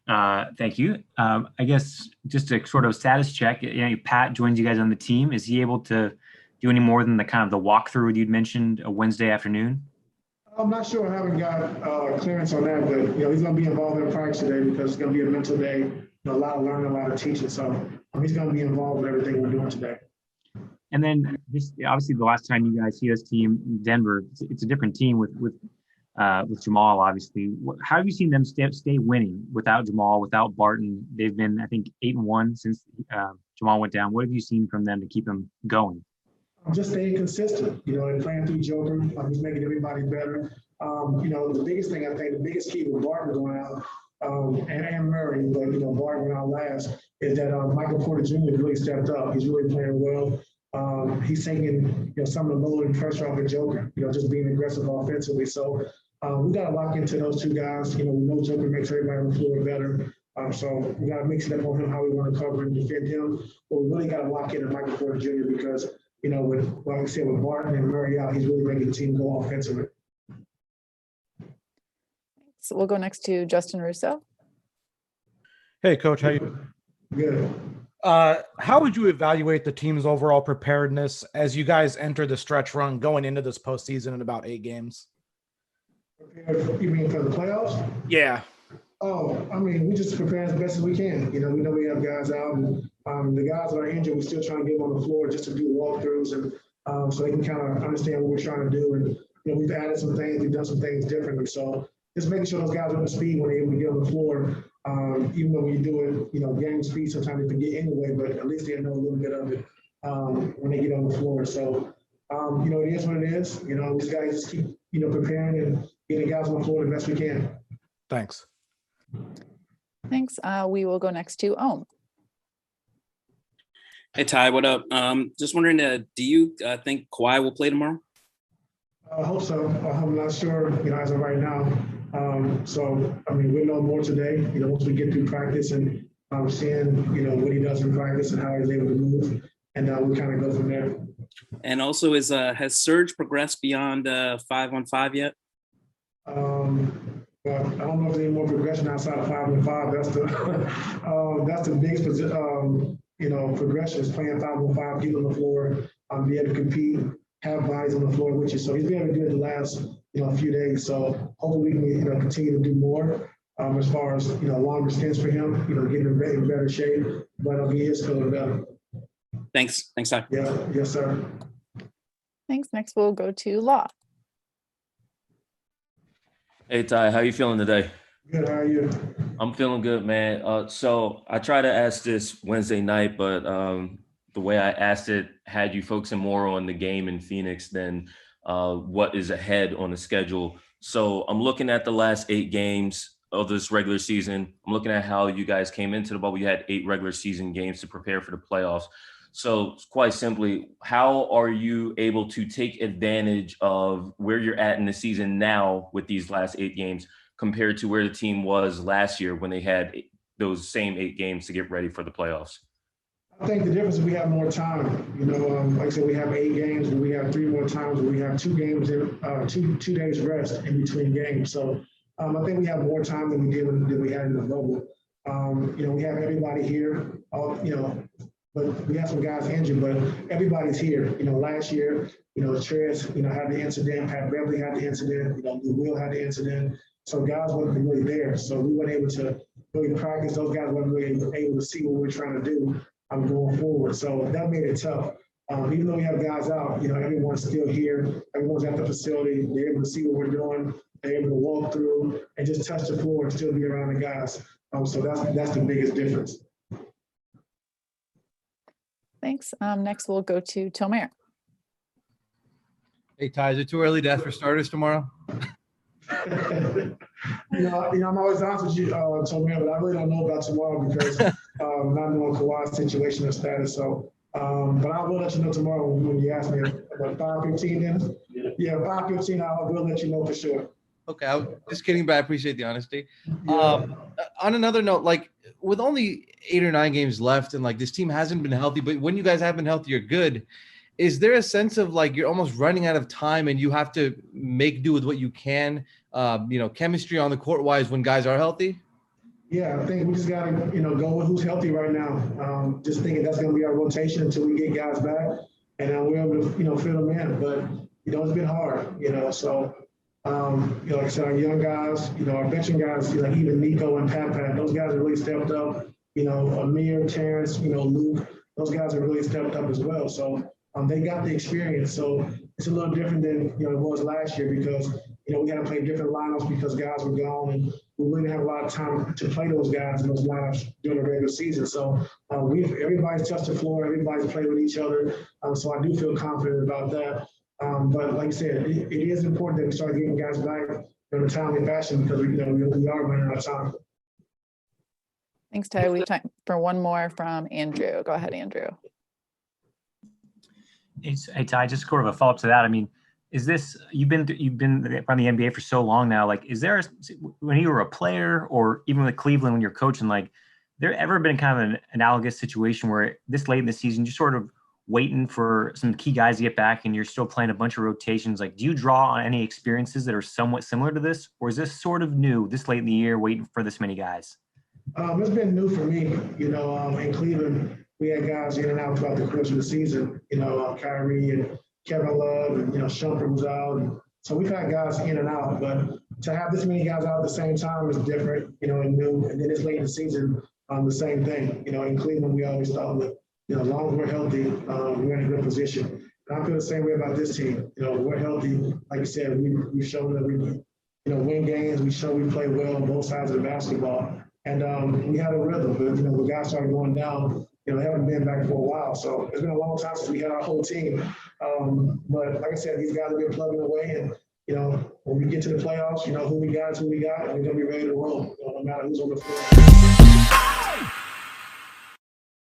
Thank you. I guess just a sort of status check. Pat joins you guys on the team. Is he able to do any more than the kind of the walkthrough you'd mentioned a Wednesday afternoon? I'm not sure. I haven't got clearance on that, but he's going to be involved in practice today because it's going to be a mental day. A lot of learning, a lot of teaching. So he's going to be involved with everything we're doing today. And then just obviously the last time you guys see this team in Denver, it's a different team with Jamal. Obviously, how have you seen them stay winning without Jamal, without Barton? They've been, I think, 8-1 since Jamal went down. What have you seen from them to keep them going? Just staying consistent, and playing through Joker. He's making everybody better. The biggest thing, I think, the biggest key with Barton going out, and Murray, but, Barton went out last, is that Michael Porter Jr. really stepped up. He's really playing well. He's taking, some of the load and pressure off the Joker, just being aggressive offensively. So we got to lock into those two guys. We know Joker makes everybody on the floor better. So we got to mix it up on him, how we want to cover and defend him. But we really got to lock into Michael Porter Jr. because, like I said, with Barton and Murray out, he's really making the team go offensively. So we'll go next to Justin Russo. Hey, Coach, how you? Good. How would you evaluate the team's overall preparedness as you guys enter the stretch run going into this postseason in about 8 games? You mean for the playoffs? Yeah. We just prepare as best as we can. We know we have guys out, and the guys that are injured, we're still trying to get them on the floor just to do walkthroughs and so they can kind of understand what we're trying to do. And we've added some things, we've done some things differently. So just making sure those guys are up to speed when they're able to get on the floor. Even though when you do it, game speed, sometimes they forget anyway, but at least they know a little bit of it when they get on the floor. So, it is what it is. These guys just keep, preparing and getting guys on the floor the best we can. Thanks. Thanks. We will go next to Ohm. Hey, Ty, what up? Just wondering, do you think Kawhi will play tomorrow? I hope so. I'm not sure, as of right now. We'll know more today, once we get through practice and seeing, what he does in practice and how he's able to move. And we'll kind of go from there. And also, has Serge progressed beyond 5-on-5 yet? But I don't know if there's any more progression outside of 5-on-5. That's the biggest, progression is playing 5-on-5, get on the floor, be able to compete, have bodies on the floor with you. So he's been able to do it the last, few days. So hopefully we can, continue to do more as far as, longer stints for him, getting in better shape. But he is feeling better. Thanks, Ty. Yeah, yes, sir. Thanks. Next, we'll go to Law. Hey, Ty, how you feeling today? Good, how are you? I'm feeling good, man. So I tried to ask this Wednesday night, but the way I asked it had you focusing more on the game in Phoenix than what is ahead on the schedule. So I'm looking at the last 8 games of this regular season. I'm looking at how you guys came into the bubble. You had 8 regular season games to prepare for the playoffs. So quite simply, how are you able to take advantage of where you're at in the season now with these last 8 games compared to where the team was last year when they had those same 8 games to get ready for the playoffs? I think the difference is we have more time. Like I said, we have 8 games, but we have 3 more times where we have 2 games in 2 days rest in between games. So I think we have more time than we did than we had in the bubble. We have everybody here. But we have some guys injured, but everybody's here. Last year, Trez, had the incident, Pat Beverly had the incident, Will had the incident. So guys wasn't really there. So we weren't able to really practice. Those guys weren't really able to see what we were trying to do going forward. So that made it tough. Even though we have guys out, everyone's still here. Everyone's at the facility. They're able to see what we're doing. They're able to walk through and just touch the floor and still be around the guys. So that's the biggest difference. Thanks. Next, we'll go to Tomer. Hey, Ty, is it too early to ask for starters tomorrow? I'm always honest with you, Tomer, but I really don't know about tomorrow because not knowing Kawhi's situation or status. So, but I will let you know tomorrow when you ask me about 5:15 then. Yeah, 5:15, I will let you know for sure. Okay, I'm just kidding, but I appreciate the honesty. Yeah. On another note, with only 8 or 9 games left and this team hasn't been healthy, but when you guys have been healthy, you're good. Is there a sense of you're almost running out of time and you have to make do with what you can, chemistry on the court wise when guys are healthy? Yeah, I think we just got to, go with who's healthy right now. Just thinking that's going to be our rotation until we get guys back, and then we're able to, fill them in. But, it's been hard, so, like I said, our young guys, our veteran guys, like even Nico and Pat, those guys have really stepped up. Amir, Terrence, Luke, those guys have really stepped up as well. So they got the experience. So it's a little different than, it was last year because, we had to play different lineups because guys were gone and we really didn't have a lot of time to play those guys in those lineups during the regular season. So everybody's touched the floor, everybody's played with each other. So I do feel confident about that. But like I said, it is important that we start getting guys back in a timely fashion because we are running out of time. Thanks, Ty. We have time for one more from Andrew. Go ahead, Andrew. Hey, Ty, just sort of a follow-up to that. I mean, is this you've been around the NBA for so long now? Like, is there when you were a player or even with Cleveland when you're coaching, like, there ever been kind of an analogous situation where this late in the season you're sort of waiting for some key guys to get back and you're still playing a bunch of rotations? Like, do you draw on any experiences that are somewhat similar to this, or is this sort of new this late in the year, waiting for this many guys? It's been new for me. In Cleveland, we had guys in and out throughout the course of the season. Kyrie and Kevin Love and Shumpert was out, and so we've had guys in and out. But to have this many guys out at the same time is different, and new. And then it's late in the season, the same thing. In Cleveland, we always thought that as long as we're healthy, we're in a good position. And I feel the same way about this team. We're healthy. Like you said, we've shown that we win games. We show we play well on both sides of the basketball. And we had a rhythm, but the guys started going down. They haven't been back for a while, so it's been a long time since we had our whole team. But like I said, these guys have been plugging away, and when we get to the playoffs, who we got is who we got, and we're gonna be ready to roll, no matter who's on the floor.